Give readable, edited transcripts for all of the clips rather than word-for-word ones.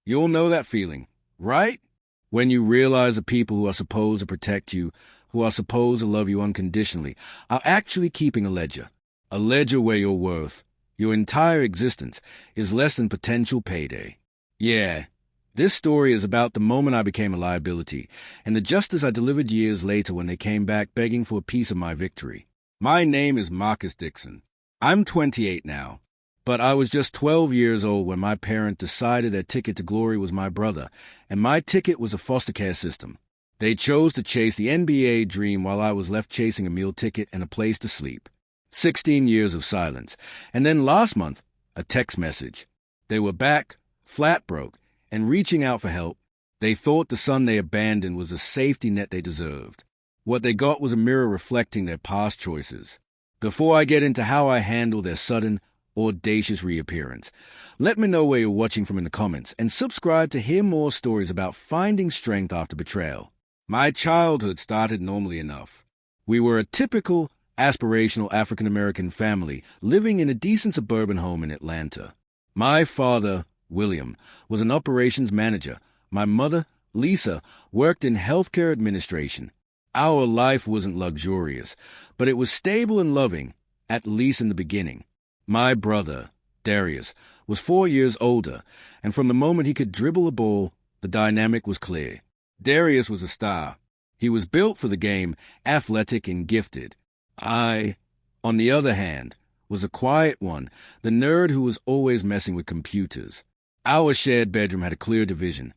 You'll know that feeling, right? When you realize the people who are supposed to protect you, who are supposed to love you unconditionally, are actually keeping a ledger where your worth, your entire existence, is less than potential payday. Yeah, this story is about the moment I became a liability, and the justice I delivered years later when they came back begging for a piece of my victory. My name is Marcus Dixon. I'm 28 now, but I was just 12 years old when my parents decided their ticket to glory was my brother, and my ticket was a foster care system. They chose to chase the NBA dream while I was left chasing a meal ticket and a place to sleep. 16 years of silence, and then last month, a text message. They were back, flat broke, and reaching out for help. They thought the son they abandoned was a safety net they deserved. What they got was a mirror reflecting their past choices. Before I get into how I handle their sudden, audacious reappearance, let me know where you're watching from in the comments, and subscribe to hear more stories about finding strength after betrayal. My childhood started normally enough. We were a typical, aspirational African-American family living in a decent suburban home in Atlanta. My father, William, was an operations manager. My mother, Lisa, worked in healthcare administration. Our life wasn't luxurious, but it was stable and loving, at least in the beginning. My brother, Darius, was 4 years older, and from the moment he could dribble a ball, the dynamic was clear. Darius was a star. He was built for the game, athletic and gifted. I, on the other hand, was a quiet one, the nerd who was always messing with computers. Our shared bedroom had a clear division.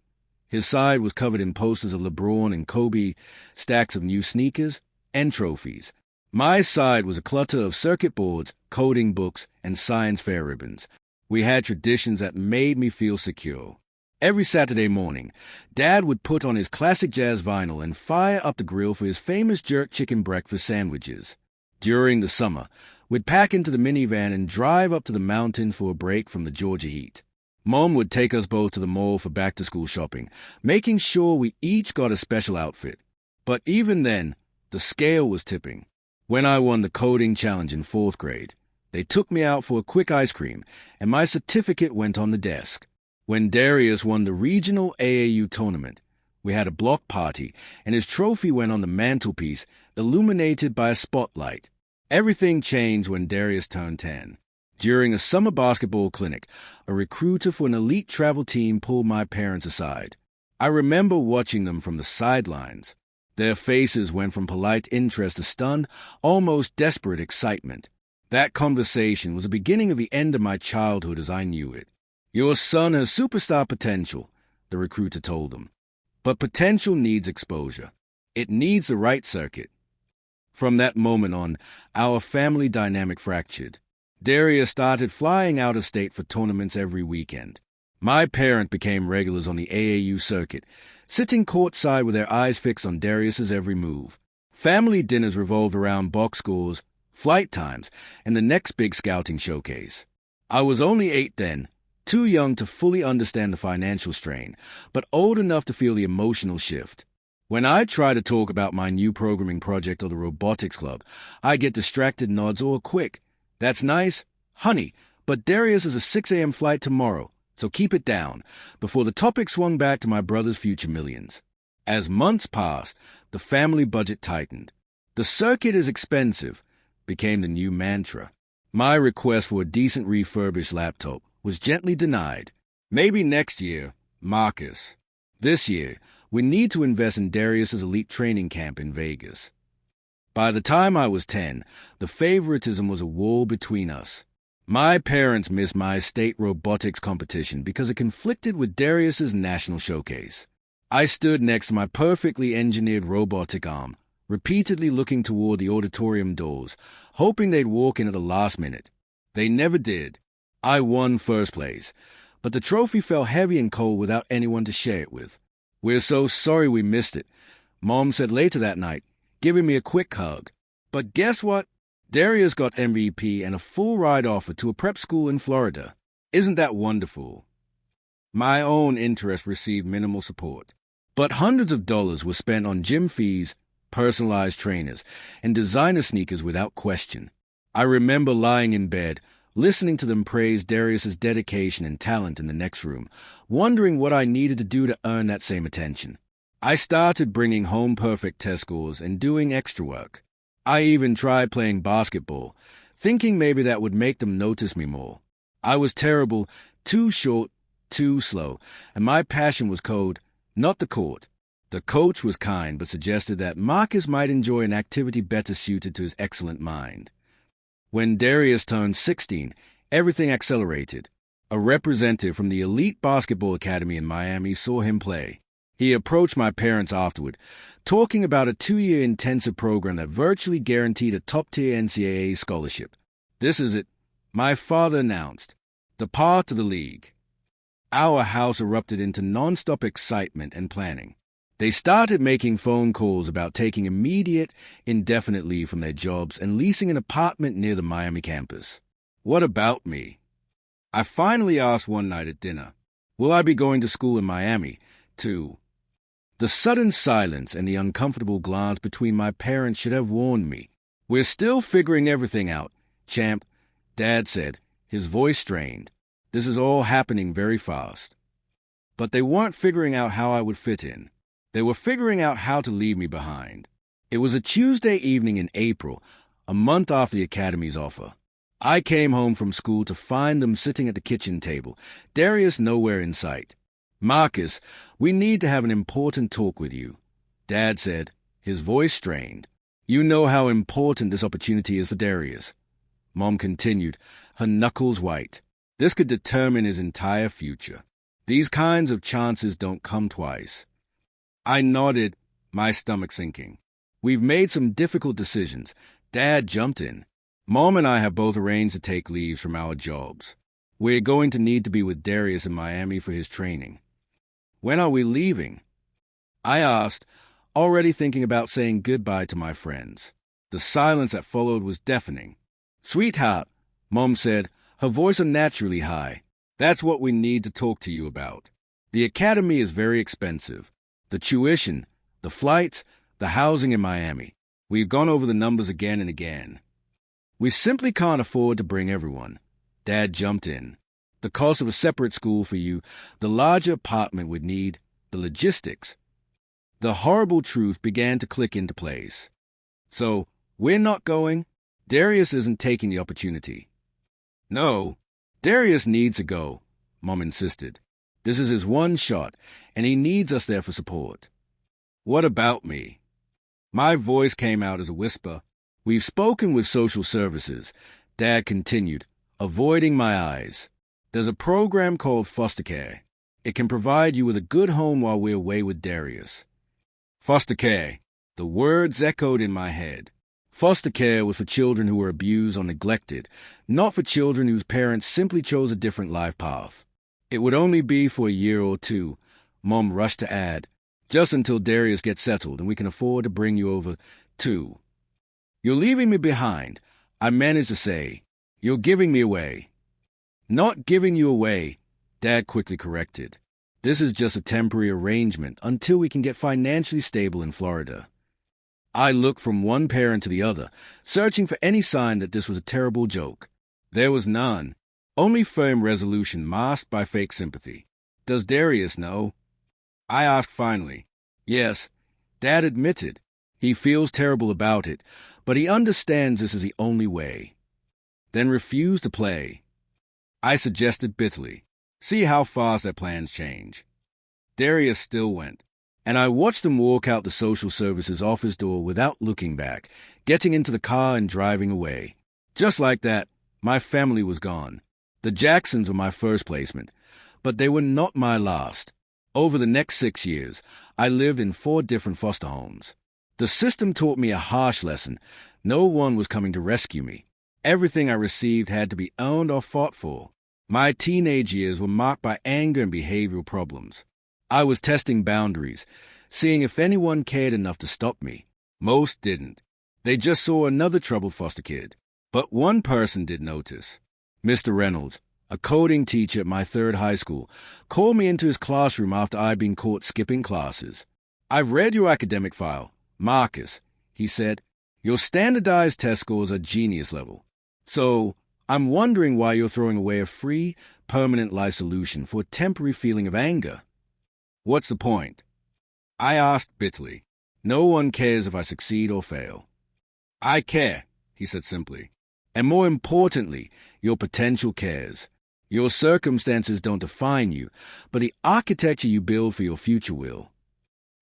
His side was covered in posters of LeBron and Kobe, stacks of new sneakers, and trophies. My side was a clutter of circuit boards, coding books, and science fair ribbons. We had traditions that made me feel secure. Every Saturday morning, Dad would put on his classic jazz vinyl and fire up the grill for his famous jerk chicken breakfast sandwiches. During the summer, we'd pack into the minivan and drive up to the mountain for a break from the Georgia heat. Mom would take us both to the mall for back-to-school shopping, making sure we each got a special outfit. But even then, the scale was tipping. When I won the coding challenge in 4th grade, they took me out for a quick ice cream, and my certificate went on the desk. When Darius won the regional AAU tournament, we had a block party, and his trophy went on the mantelpiece, illuminated by a spotlight. Everything changed when Darius turned 10. During a summer basketball clinic, a recruiter for an elite travel team pulled my parents aside. I remember watching them from the sidelines. Their faces went from polite interest to stunned, almost desperate excitement. That conversation was the beginning of the end of my childhood as I knew it. "Your son has superstar potential," the recruiter told them. "But potential needs exposure. It needs the right circuit." From that moment on, our family dynamic fractured. Darius started flying out of state for tournaments every weekend. My parents became regulars on the AAU circuit, sitting courtside with their eyes fixed on Darius's every move. Family dinners revolved around box scores, flight times, and the next big scouting showcase. I was only 8 then, too young to fully understand the financial strain, but old enough to feel the emotional shift. When I try to talk about my new programming project or the robotics club, I get distracted nods or a quick, "That's nice, honey, but Darius is a 6 a.m. flight tomorrow, so keep it down," before the topic swung back to my brother's future millions. As months passed, the family budget tightened. "The circuit is expensive," became the new mantra. My request for a decent refurbished laptop was gently denied. "Maybe next year, Marcus. This year, we need to invest in Darius's elite training camp in Vegas." By the time I was 10, the favoritism was a wall between us. My parents missed my state robotics competition because it conflicted with Darius's national showcase. I stood next to my perfectly engineered robotic arm, repeatedly looking toward the auditorium doors, hoping they'd walk in at the last minute. They never did. I won first place, but the trophy fell heavy and cold without anyone to share it with. "We're so sorry we missed it," Mom said later that night, giving me a quick hug. But guess what? Darius got MVP and a full ride offer to a prep school in Florida. Isn't that wonderful? My own interest received minimal support, but hundreds of dollars were spent on gym fees, personalized trainers, and designer sneakers without question. I remember lying in bed, listening to them praise Darius's dedication and talent in the next room, wondering what I needed to do to earn that same attention. I started bringing home perfect test scores and doing extra work. I even tried playing basketball, thinking maybe that would make them notice me more. I was terrible, too short, too slow, and my passion was code, not the court. The coach was kind, but suggested that Marcus might enjoy an activity better suited to his excellent mind. When Darius turned 16, everything accelerated. A representative from the elite basketball academy in Miami saw him play. He approached my parents afterward, talking about a 2-year intensive program that virtually guaranteed a top-tier NCAA scholarship. "This is it," my father announced. "The path to the league." Our house erupted into non-stop excitement and planning. They started making phone calls about taking immediate, indefinite leave from their jobs and leasing an apartment near the Miami campus. What about me? I finally asked one night at dinner, "Will I be going to school in Miami, too?" The sudden silence and the uncomfortable glance between my parents should have warned me. "We're still figuring everything out, champ," Dad said, his voice strained. "This is all happening very fast." But they weren't figuring out how I would fit in. They were figuring out how to leave me behind. It was a Tuesday evening in April, a month after the academy's offer. I came home from school to find them sitting at the kitchen table, Darius nowhere in sight. "Marcus, we need to have an important talk with you," Dad said, his voice strained. "You know how important this opportunity is for Darius," Mom continued, her knuckles white. "This could determine his entire future. These kinds of chances don't come twice." I nodded, my stomach sinking. "We've made some difficult decisions." Dad jumped in. "Mom and I have both arranged to take leaves from our jobs. We're going to need to be with Darius in Miami for his training." "When are we leaving?" I asked, already thinking about saying goodbye to my friends. The silence that followed was deafening. "Sweetheart," Mom said, her voice unnaturally high, "that's what we need to talk to you about. The academy is very expensive. The tuition, the flights, the housing in Miami. We've gone over the numbers again and again. We simply can't afford to bring everyone." Dad jumped in. "The cost of a separate school for you, the larger apartment we'd need, the logistics." The horrible truth began to click into place. "So, we're not going? Darius isn't taking the opportunity." "No, Darius needs to go," Mom insisted. "This is his one shot, and he needs us there for support." "What about me?" My voice came out as a whisper. "We've spoken with social services," Dad continued, avoiding my eyes. "There's a program called foster care. It can provide you with a good home while we're away with Darius." Foster care. The words echoed in my head. Foster care was for children who were abused or neglected, not for children whose parents simply chose a different life path. "It would only be for a year or two," Mom rushed to add, "just until Darius gets settled and we can afford to bring you over, too." "You're leaving me behind," I managed to say. "You're giving me away." "Not giving you away," Dad quickly corrected. "This is just a temporary arrangement until we can get financially stable in Florida." I looked from one parent to the other, searching for any sign that this was a terrible joke. There was none, only firm resolution masked by fake sympathy. "Does Darius know?" I asked finally. "Yes," Dad admitted. "He feels terrible about it, but he understands this is the only way." "Then refuse to play," I suggested bitterly. "See how fast their plans change." Darius still went, and I watched him walk out the social services office door without looking back, getting into the car and driving away. Just like that, my family was gone. The Jacksons were my first placement, but they were not my last. Over the next 6 years, I lived in 4 different foster homes. The system taught me a harsh lesson. No one was coming to rescue me. Everything I received had to be earned or fought for. My teenage years were marked by anger and behavioral problems. I was testing boundaries, seeing if anyone cared enough to stop me. Most didn't. They just saw another troubled foster kid. But one person did notice. Mr. Reynolds, a coding teacher at my 3rd high school, called me into his classroom after I'd been caught skipping classes. "I've read your academic file, Marcus," he said. "Your standardized test scores are genius level. So, I'm wondering why you're throwing away a free, permanent life solution for a temporary feeling of anger. What's the point? I asked bitterly. No one cares if I succeed or fail. I care, he said simply. And more importantly, your potential cares. Your circumstances don't define you, but the architecture you build for your future will.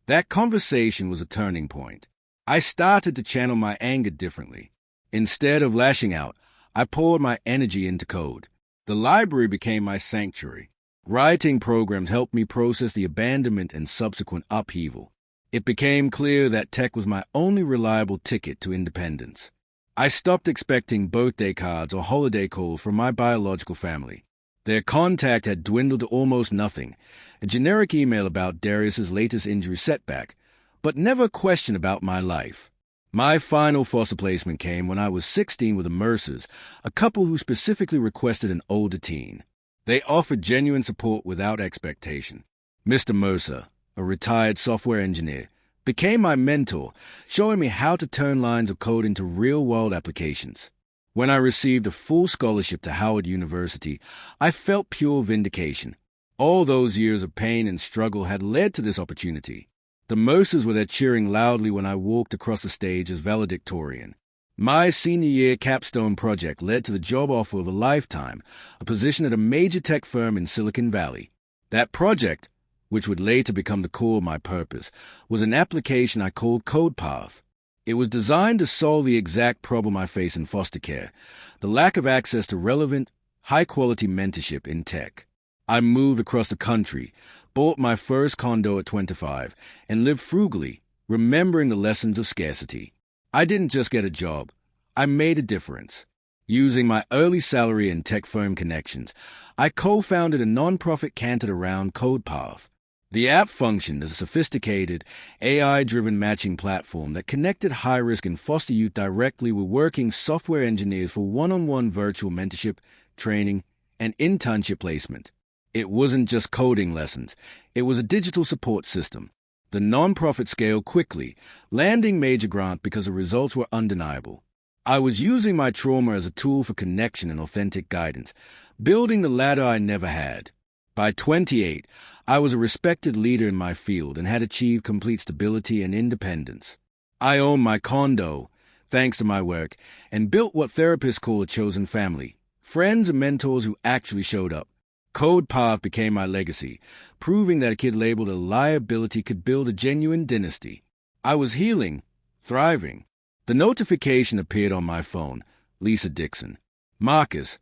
That conversation was a turning point. I started to channel my anger differently. Instead of lashing out, I poured my energy into code. The library became my sanctuary. Writing programs helped me process the abandonment and subsequent upheaval. It became clear that tech was my only reliable ticket to independence. I stopped expecting birthday cards or holiday calls from my biological family. Their contact had dwindled to almost nothing, a generic email about Darius's latest injury setback, but never a question about my life. My final foster placement came when I was 16 with the Mercers, a couple who specifically requested an older teen. They offered genuine support without expectation. Mr. Mercer, a retired software engineer, became my mentor, showing me how to turn lines of code into real-world applications. When I received a full scholarship to Howard University, I felt pure vindication. All those years of pain and struggle had led to this opportunity. The Mercers were there cheering loudly when I walked across the stage as valedictorian. My senior year capstone project led to the job offer of a lifetime, a position at a major tech firm in Silicon Valley. That project, which would later become the core of my purpose, was an application I called CodePath. It was designed to solve the exact problem I face in foster care, the lack of access to relevant, high-quality mentorship in tech. I moved across the country, bought my first condo at 25, and lived frugally, remembering the lessons of scarcity. I didn't just get a job. I made a difference. Using my early salary and tech firm connections, I co-founded a nonprofit centered around CodePath. The app functioned as a sophisticated, AI-driven matching platform that connected high-risk and foster youth directly with working software engineers for one-on-one virtual mentorship, training, and internship placement. It wasn't just coding lessons. It was a digital support system. The nonprofit scaled quickly, landing major grants because the results were undeniable. I was using my trauma as a tool for connection and authentic guidance, building the ladder I never had. By 28, I was a respected leader in my field and had achieved complete stability and independence. I owned my condo, thanks to my work, and built what therapists call a chosen family, friends and mentors who actually showed up. CodePath became my legacy, proving that a kid labeled a liability could build a genuine dynasty. I was healing, thriving. The notification appeared on my phone. Lisa Dixon. Marcus,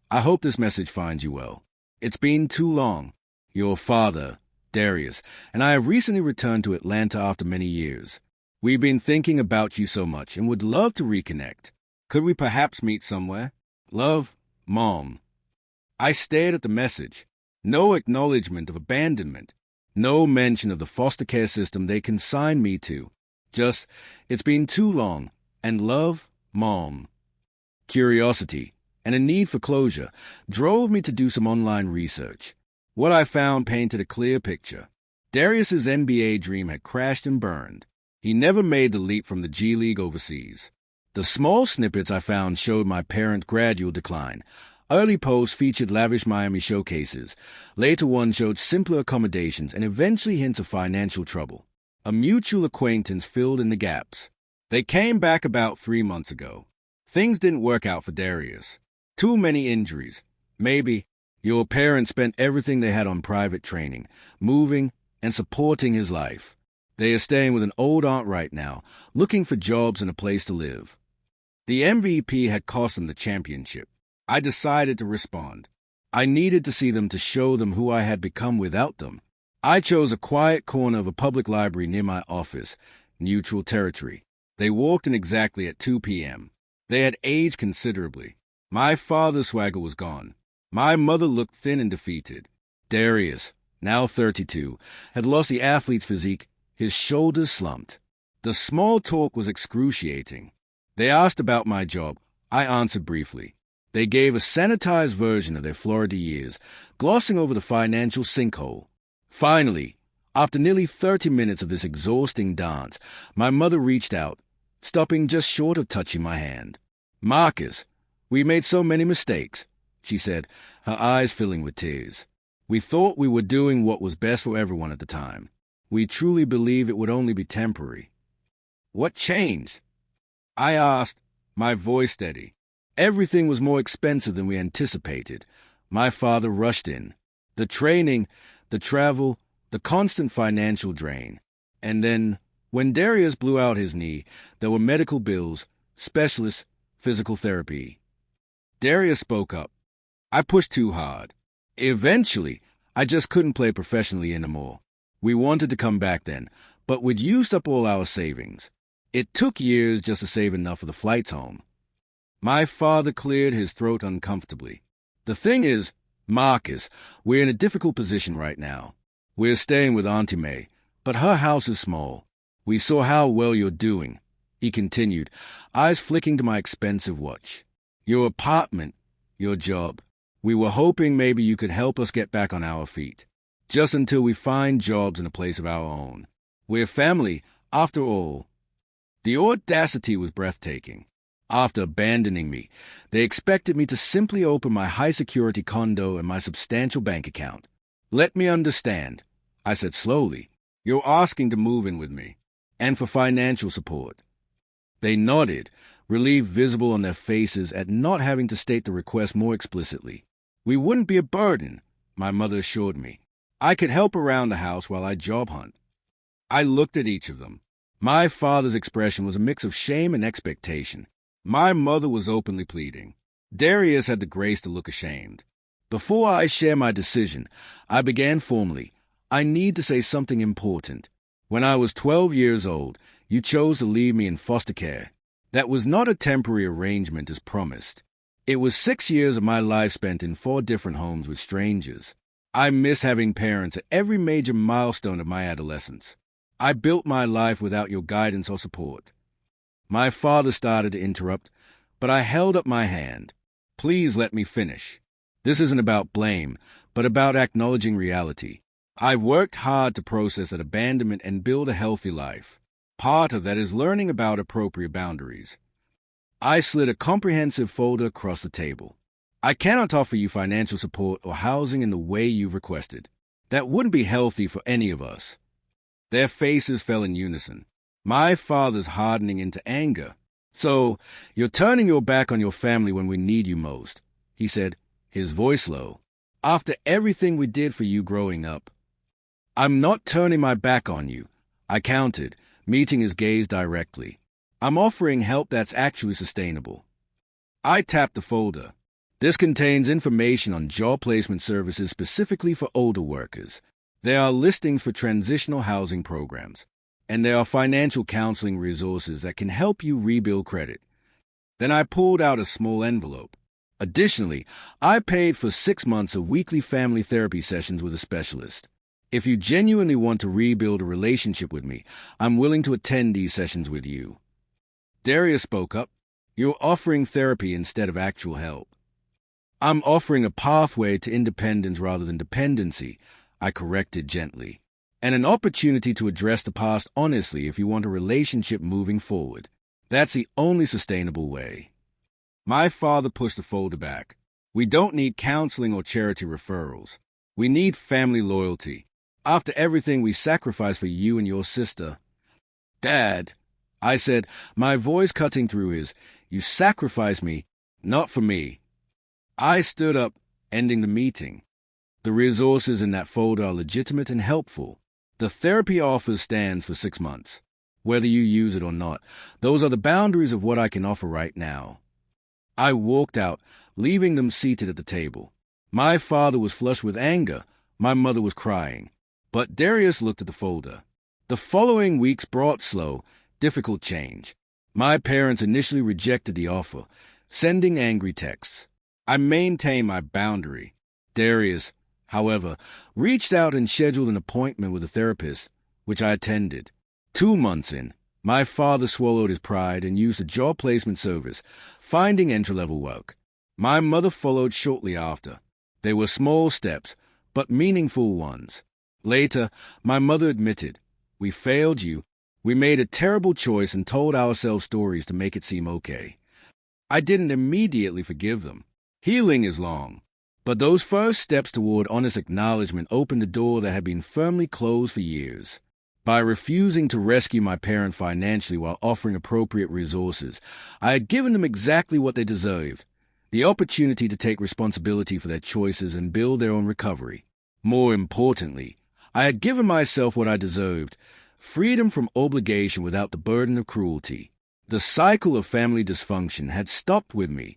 I hope this message finds you well. It's been too long. Your father, Darius, and I have recently returned to Atlanta after many years. We've been thinking about you so much and would love to reconnect. Could we perhaps meet somewhere? Love, Mom. I stared at the message. No acknowledgement of abandonment. No mention of the foster care system they consigned me to. Just, it's been too long, and love, Mom. Curiosity and a need for closure drove me to do some online research. What I found painted a clear picture. Darius's NBA dream had crashed and burned. He never made the leap from the G League overseas. The small snippets I found showed my parents' gradual decline. Early posts featured lavish Miami showcases. Later ones showed simpler accommodations and eventually hints of financial trouble. A mutual acquaintance filled in the gaps. They came back about 3 months ago. Things didn't work out for Darius. Too many injuries. Maybe your parents spent everything they had on private training, moving, and supporting his life. They are staying with an old aunt right now, looking for jobs and a place to live. The MVP had cost them the championship. I decided to respond. I needed to see them to show them who I had become without them. I chose a quiet corner of a public library near my office, neutral territory. They walked in exactly at 2 p.m. They had aged considerably. My father's swagger was gone. My mother looked thin and defeated. Darius, now 32, had lost the athlete's physique. His shoulders slumped. The small talk was excruciating. They asked about my job. I answered briefly. They gave a sanitized version of their Florida years, glossing over the financial sinkhole. Finally, after nearly 30 minutes of this exhausting dance, my mother reached out, stopping just short of touching my hand. Marcus, We made so many mistakes, she said, her eyes filling with tears. We thought we were doing what was best for everyone at the time. We truly believed it would only be temporary. What changed? I asked, my voice steady. Everything was more expensive than we anticipated. My father rushed in. The training, the travel, the constant financial drain. And then, when Darius blew out his knee, there were medical bills, specialists, physical therapy. Darius spoke up. I pushed too hard. Eventually, I just couldn't play professionally anymore. We wanted to come back then, but we'd used up all our savings. It took years just to save enough for the flights home. My father cleared his throat uncomfortably. The thing is, Marcus, we're in a difficult position right now. We're staying with Auntie May, but her house is small. We saw how well you're doing, he continued, eyes flicking to my expensive watch. Your apartment, your job. We were hoping maybe you could help us get back on our feet, just until we find jobs in a place of our own. We're family, after all. The audacity was breathtaking. After abandoning me, they expected me to simply open my high-security condo and my substantial bank account. Let me understand, I said slowly. You're asking to move in with me, and for financial support. They nodded, relief visible on their faces at not having to state the request more explicitly. We wouldn't be a burden, my mother assured me. I could help around the house while I job hunt. I looked at each of them. My father's expression was a mix of shame and expectation. My mother was openly pleading. Darius had the grace to look ashamed. Before I share my decision, I began formally. I need to say something important. When I was 12 years old, you chose to leave me in foster care. That was not a temporary arrangement as promised. It was 6 years of my life spent in 4 different homes with strangers. I miss having parents at every major milestone of my adolescence. I built my life without your guidance or support. My father started to interrupt, but I held up my hand. Please let me finish. This isn't about blame, but about acknowledging reality. I've worked hard to process that abandonment and build a healthy life. Part of that is learning about appropriate boundaries. I slid a comprehensive folder across the table. I cannot offer you financial support or housing in the way you've requested. That wouldn't be healthy for any of us. Their faces fell in unison. My father's hardening into anger. So, you're turning your back on your family when we need you most, he said, his voice low. After everything we did for you growing up. I'm not turning my back on you, I countered, meeting his gaze directly. I'm offering help that's actually sustainable. I tapped the folder. This contains information on job placement services specifically for older workers. There are listings for transitional housing programs, and there are financial counseling resources that can help you rebuild credit. Then I pulled out a small envelope. Additionally, I paid for 6 months of weekly family therapy sessions with a specialist. If you genuinely want to rebuild a relationship with me, I'm willing to attend these sessions with you. Darius spoke up. You're offering therapy instead of actual help. I'm offering a pathway to independence rather than dependency, I corrected gently, and an opportunity to address the past honestly if you want a relationship moving forward. That's the only sustainable way. My father pushed the folder back. We don't need counseling or charity referrals. We need family loyalty. After everything we sacrificed for you and your sister. Dad, I said, my voice cutting through his, you sacrificed me, not for me. I stood up, ending the meeting. The resources in that folder are legitimate and helpful. The therapy offer stands for 6 months. Whether you use it or not, those are the boundaries of what I can offer right now. I walked out, leaving them seated at the table. My father was flushed with anger. My mother was crying. But Darius looked at the folder. The following weeks brought slow, difficult change. My parents initially rejected the offer, sending angry texts. I maintained my boundary. Darius, however, reached out and scheduled an appointment with a therapist, which I attended. 2 months in, my father swallowed his pride and used a job placement service, finding entry-level work. My mother followed shortly after. They were small steps, but meaningful ones. Later, my mother admitted, we failed you. We made a terrible choice and told ourselves stories to make it seem okay. I didn't immediately forgive them. Healing is long, but those first steps toward honest acknowledgement opened a door that had been firmly closed for years. By refusing to rescue my parent financially while offering appropriate resources, I had given them exactly what they deserved: the opportunity to take responsibility for their choices and build their own recovery. More importantly, I had given myself what I deserved: freedom from obligation without the burden of cruelty. The cycle of family dysfunction had stopped with me,